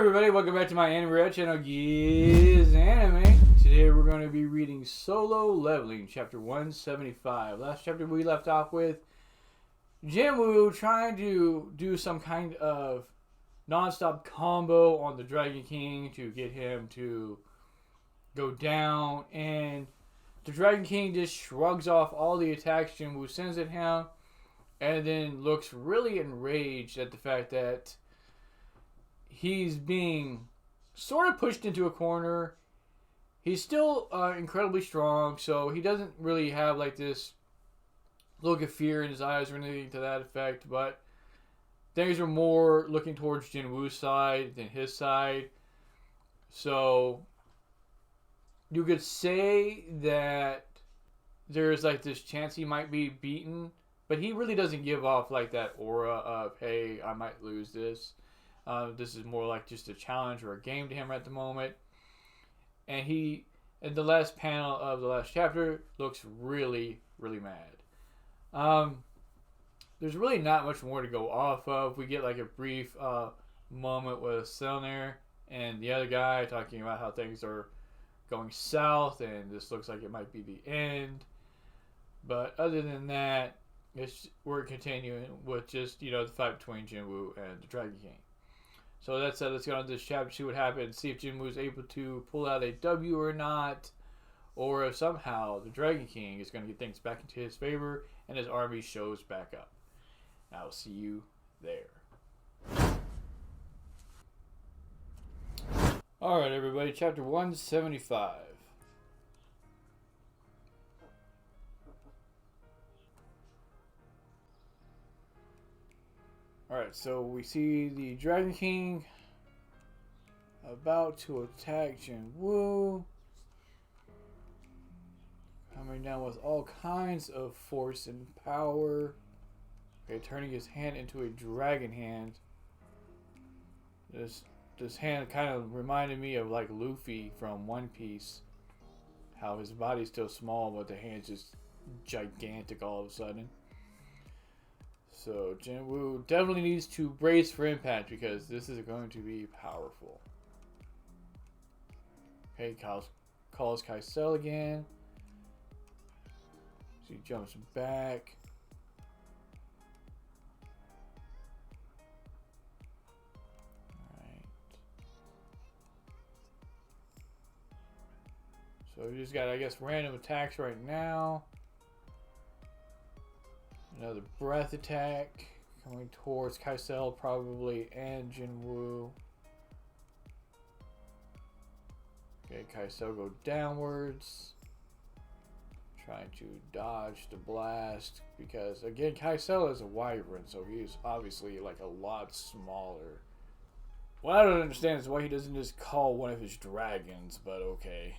everybody, welcome back to my anime channel, Gizanime. Today we're going to be reading Solo Leveling, chapter 175. Last chapter we left off with Jin Woo trying to do some kind of non-stop combo on the Dragon King to get him to go down, and the Dragon King just shrugs off all the attacks Jin Woo sends at him, and then looks really enraged at the fact that he's being sort of pushed into a corner. He's still incredibly strong, so he doesn't really have like this look of fear in his eyes or anything to that effect, but things are more looking towards Jin Woo's side than his side. So you could say that there's like this chance he might be beaten, but he really doesn't give off like that aura of, hey, I might lose this. This is more like just a challenge or a game to him at the moment. And he, in the last panel of the last chapter, looks really, really mad. There's really not much more to go off of. We get like a brief moment with Selner and the other guy talking about how things are going south and this looks like it might be the end. But other than that, we're continuing with just, the fight between Jin Woo and the Dragon King. So that said, let's go on to this chapter, see what happens, see if Jin Woo is able to pull out a W or not, or if somehow the Dragon King is going to get things back into his favor and his army shows back up. I'll see you there. Alright everybody, chapter 175. Alright, so we see the Dragon King about to attack Jin Woo. Coming down with all kinds of force and power. Okay, turning his hand into a dragon hand. This hand kind of reminded me of like Luffy from One Piece. How his body's still small, but the hand's just gigantic all of a sudden. So Jin Woo definitely needs to brace for impact because this is going to be powerful. Okay, calls Kaisel again. So he jumps back. Alright. So we just got, I guess, random attacks right now. Another breath attack coming towards Kaisel probably and Jin Woo. Okay, Kaisel go downwards. Trying to dodge the blast because again Kaisel is a wyvern, so he's obviously like a lot smaller. What I don't understand is why he doesn't just call one of his dragons, but okay.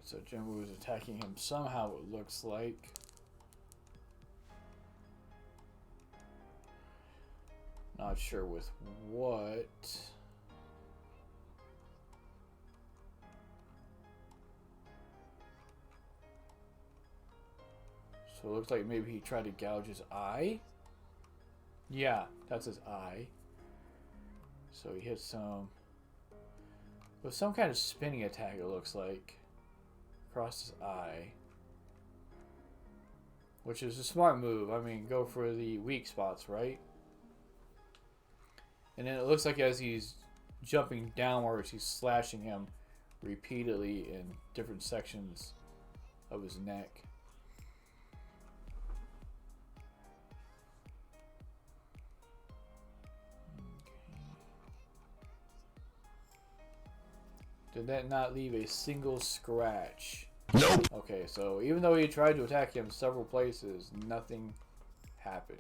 So Jin Woo is attacking him somehow, it looks like. Not sure with what. So it looks like maybe he tried to gouge his eye. Yeah, that's his eye. So he hits some with some kind of spinning attack, it looks like. Across his eye, which is a smart move. I mean, go for the weak spots, right? And then it looks like as he's jumping downwards, he's slashing him repeatedly in different sections of his neck. Did that not leave a single scratch? Nope. Okay, so even though he tried to attack him several places, nothing happened.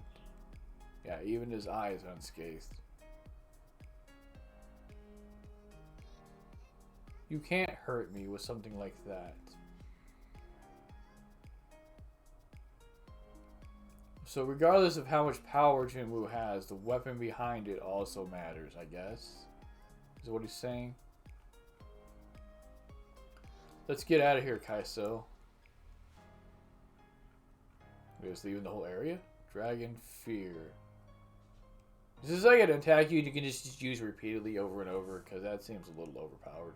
Yeah, even his eye is unscathed. You can't hurt me with something like that. So regardless of how much power Jin Woo has, the weapon behind it also matters, I guess. Is what he's saying. Let's get out of here, Kaiso. We're just leaving the whole area? Dragon Fear. Is this like an attack you can just use repeatedly over and over? Because that seems a little overpowered.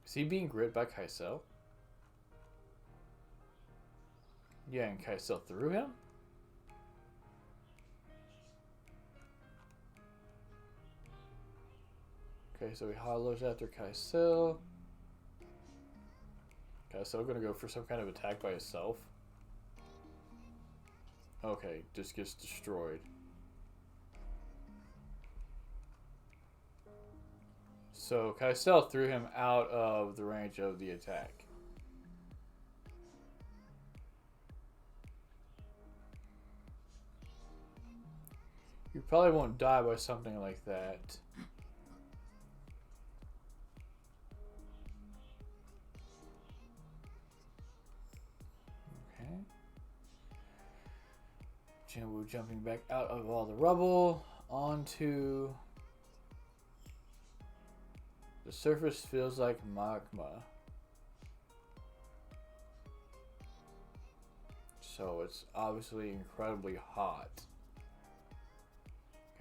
Is he being gripped by Kaiso? Yeah, and Kaiso threw him? Okay, so he hollers after Kaiso. Kaiso gonna go for some kind of attack by himself. Okay, just gets destroyed. So Kaiso threw him out of the range of the attack. You probably won't die by something like that. Okay. Jin Woo jumping back out of all the rubble onto the surface. Feels like magma. So it's obviously incredibly hot.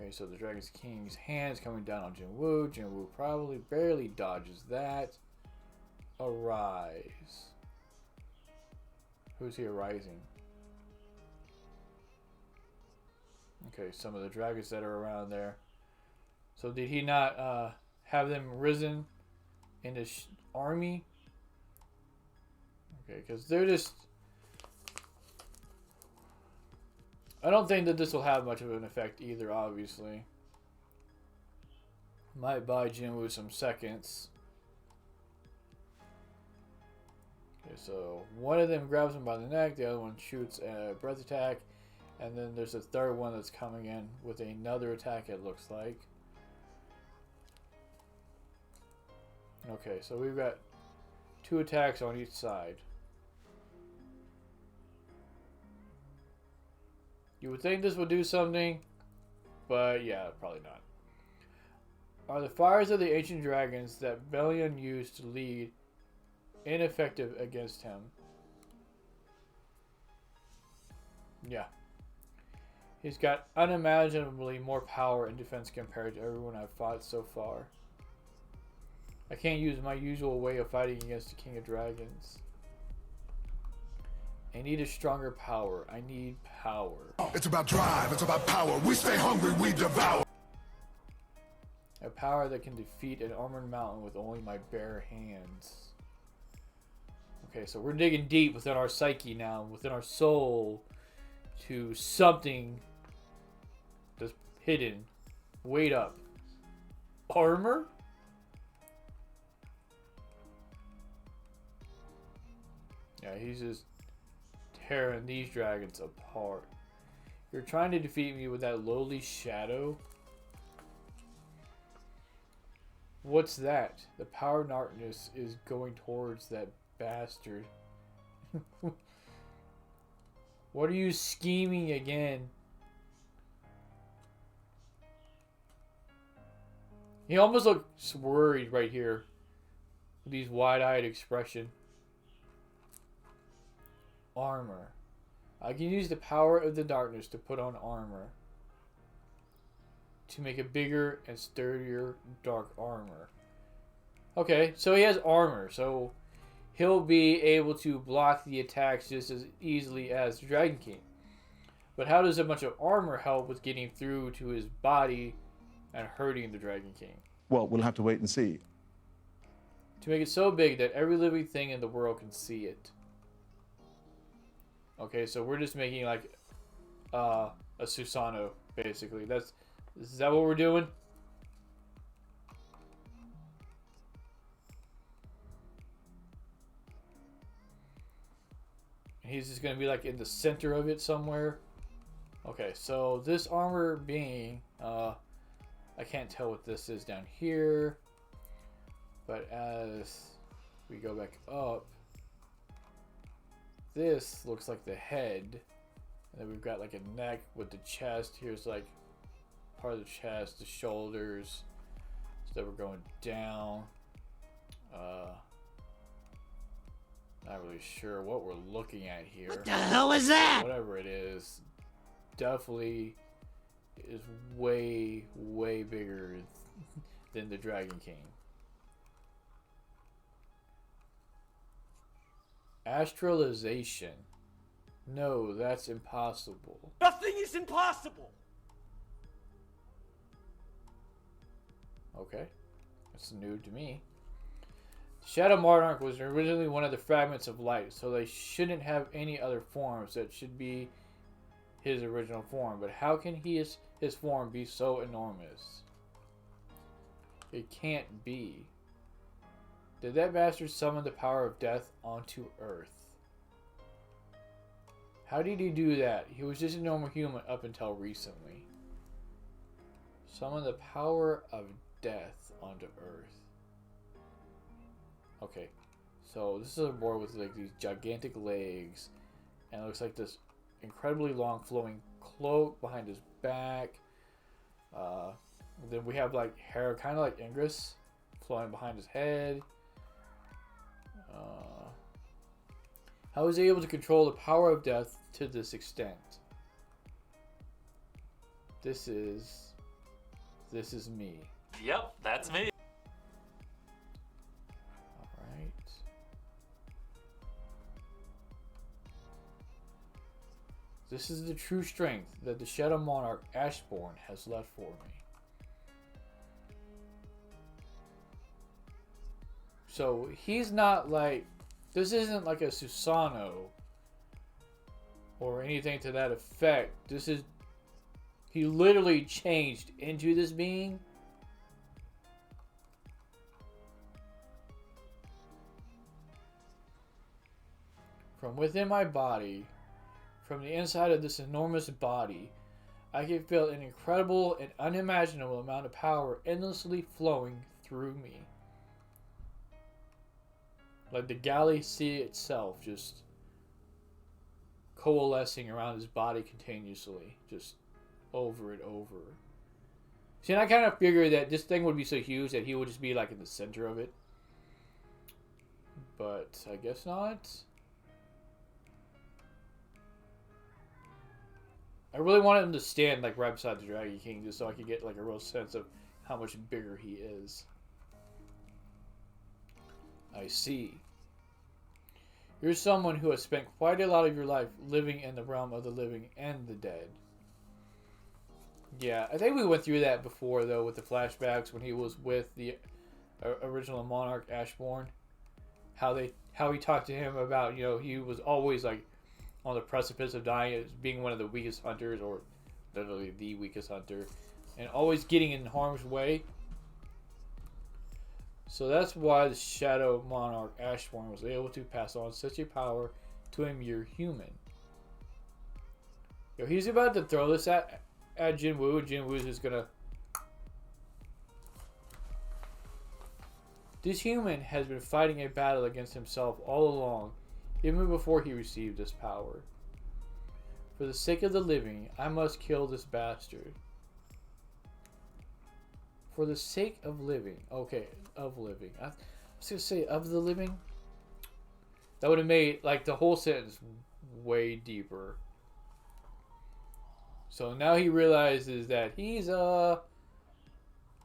Okay, so the Dragon's King's hand is coming down on Jin Woo. Jin Woo probably barely dodges that. Arise. Who's he arising? Okay, some of the dragons that are around there. So did he not have them risen in his army? Okay, because they're just... I don't think that this will have much of an effect either, obviously. Might buy Jin Woo some seconds. Okay, so one of them grabs him by the neck, the other one shoots a breath attack, and then there's a third one that's coming in with another attack, it looks like. Okay, so we've got 2 attacks on each side. You would think this would do something, but yeah, probably not. Are the fires of the ancient dragons that Belian used to lead ineffective against him? Yeah. He's got unimaginably more power and defense compared to everyone I've fought so far. I can't use my usual way of fighting against the King of Dragons. I need a stronger power. I need power. It's about drive. It's about power. We stay hungry. We devour. A power that can defeat an armored mountain with only my bare hands. Okay, so we're digging deep within our psyche now, within our soul, to something that's hidden. Wait up. Armor? Yeah, he's just tearing these dragons apart. You're trying to defeat me with that lowly shadow? What's that? The power of darkness is going towards that bastard. What are you scheming again? He almost looks worried right here. With these wide-eyed expression. Armor. I can use the power of the darkness to put on armor. To make a bigger and sturdier dark armor. Okay, so he has armor. So he'll be able to block the attacks just as easily as the Dragon King. But how does a bunch of armor help with getting through to his body and hurting the Dragon King? Well, we'll have to wait and see. To make it so big that every living thing in the world can see it. Okay, so we're just making like a Susanoo, basically. Is that what we're doing? And he's just gonna be like in the center of it somewhere. Okay, so this armor being, I can't tell what this is down here, but as we go back up, this looks like the head And then we've got like a neck with the chest. Here's like part of the chest, the shoulders. So that we're going down. Not really sure what we're looking at here. What the hell is that? Whatever it is, definitely is way, way bigger than the Dragon King. Astralization. No, that's impossible. Nothing is impossible. Okay. That's new to me. Shadow Monarch was originally one of the fragments of light, so they shouldn't have any other forms. That should be his original form. But how can his form be so enormous? It can't be. Did that bastard summon the power of death onto Earth? How did he do that? He was just a normal human up until recently. Summon the power of death onto Earth. Okay, so this is a boy with like these gigantic legs, and it looks like this incredibly long flowing cloak behind his back. Then we have like hair, kind of like Ingress, flowing behind his head. How is he able to control the power of death to this extent? This is me. Yep, that's me. This is the true strength that the Shadow Monarch Ashborn has left for me. So he's not like, this isn't like a Susano or anything to that effect. This is, he literally changed into this being. From within my body, from the inside of this enormous body, I can feel an incredible and unimaginable amount of power endlessly flowing through me. Like the galaxy itself just coalescing around his body continuously, just over and over. See, and I kind of figured that this thing would be so huge that he would just be like in the center of it. But I guess not. I really wanted him to stand like right beside the Dragon King just so I could get like a real sense of how much bigger he is. I see. You're someone who has spent quite a lot of your life living in the realm of the living and the dead. Yeah, I think we went through that before though with the flashbacks when he was with the original monarch Ashborn. How he talked to him about, you know, he was always like on the precipice of dying as being one of the weakest hunters, or literally the weakest hunter, and always getting in harm's way. So that's why the Shadow Monarch Ashborn was able to pass on such a power to a mere human. Yo, he's about to throw this at Jin Woo. Jin Woo's just gonna... This human has been fighting a battle against himself all along, even before he received this power. For the sake of the living, I must kill this bastard. For the sake of living. Okay, of living. I was going to say of the living. That would have made like the whole sentence way deeper. So now he realizes that he's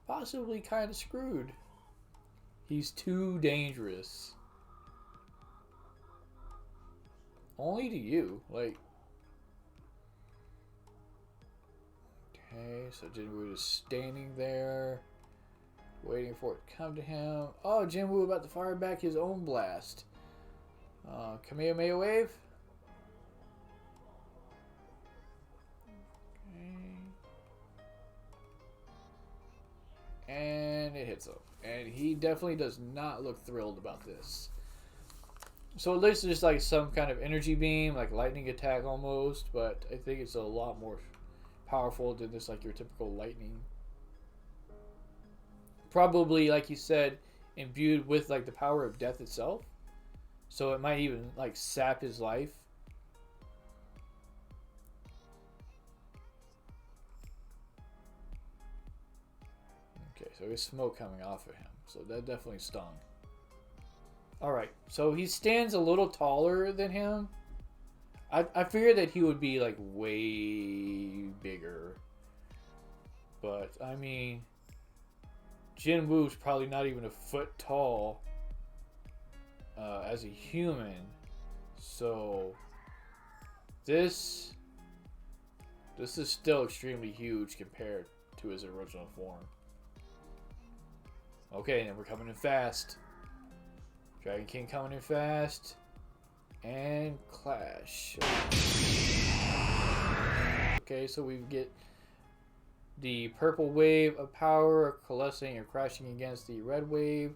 possibly kind of screwed. He's too dangerous. Only to you, like. Okay, so Jin Woo is standing there, waiting for it to come to him. Oh, Jin Woo about to fire back his own blast. Kamehameha wave. Okay. And it hits him. And he definitely does not look thrilled about this. So at least it's just like some kind of energy beam, like lightning attack almost, but I think it's a lot more powerful than just like your typical lightning. Probably, like you said, imbued with like the power of death itself. So it might even like sap his life. so there's smoke coming off of him. So that definitely stung. Alright, so he stands a little taller than him. I figured that he would be like way bigger. But I mean, Jin Woo's probably not even a foot tall as a human. So this is still extremely huge compared to his original form. Okay, and we're coming in fast. Dragon King coming in fast. And clash. Okay, so we get the purple wave of power coalescing or crashing against the red wave.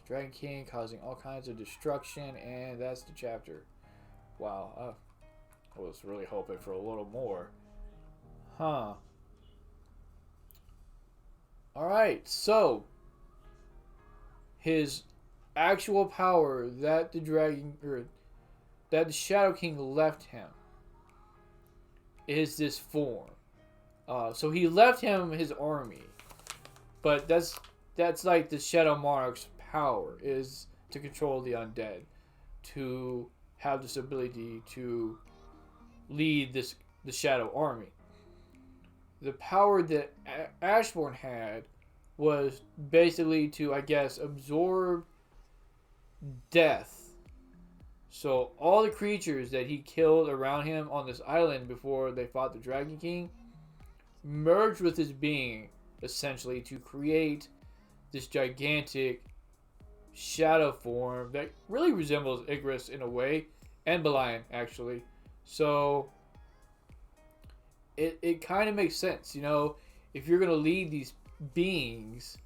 Dragon King causing all kinds of destruction, and that's the chapter. Wow, I was really hoping for a little more. Huh. Alright, so his actual power that the Shadow King left him is this form. So he left him his army, but that's like the Shadow Monarch's power, is to control the undead, to have this ability to lead the Shadow Army. The power that Ashborn had was basically to, I guess, absorb death. So all the creatures that he killed around him on this island before they fought the Dragon King merged with his being, essentially, to create this gigantic shadow form that really resembles Igris in a way, and Belian, actually. So it kind of makes sense, you know, if you're going to lead these beings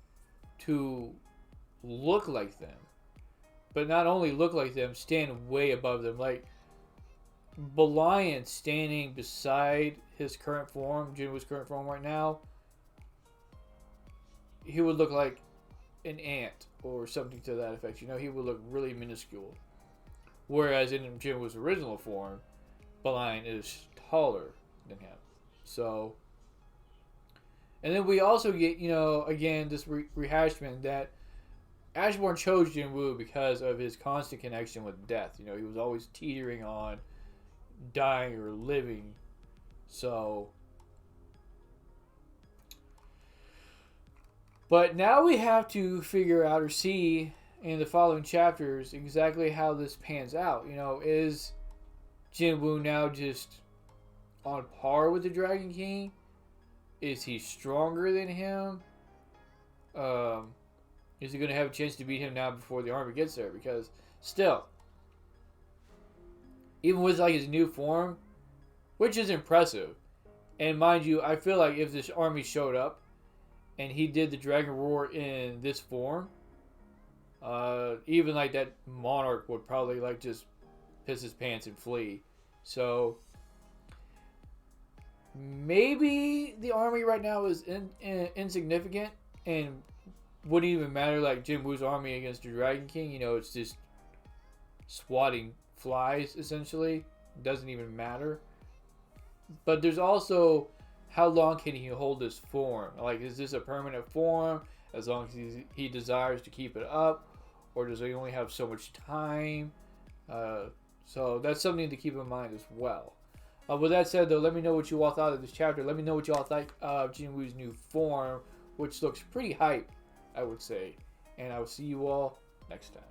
to look like them, but not only look like them, stand way above them. Like Belian standing beside his current form, Jin Woo's current form right now, he would look like an ant or something to that effect. You know, he would look really minuscule. Whereas in Jin Woo's original form, Belian is taller than him. So, and then we also get, you know, again, this rehashment that Ashborn chose Jin Woo because of his constant connection with death. You know, he was always teetering on dying or living. So, but now we have to figure out or see in the following chapters exactly how this pans out. You know, is Jin Woo now just on par with the Dragon King? Is he stronger than him? Is he going to have a chance to beat him now before the army gets there? Because still, even with like his new form, which is impressive, and mind you, I feel like if this army showed up and he did the Dragon Roar in this form, even like that monarch would probably like just piss his pants and flee. So maybe the army right now is insignificant and wouldn't even matter, like Jin Woo's army against the Dragon King. You know, it's just swatting flies, essentially. Doesn't even matter. But there's also, how long can he hold this form? Like, is this a permanent form as long as he desires to keep it up? Or does he only have so much time? So that's something to keep in mind as well. With that said, though, let me know what you all thought of this chapter. Let me know what you all think of Jin Woo's new form, which looks pretty hype, I would say. And I will see you all next time.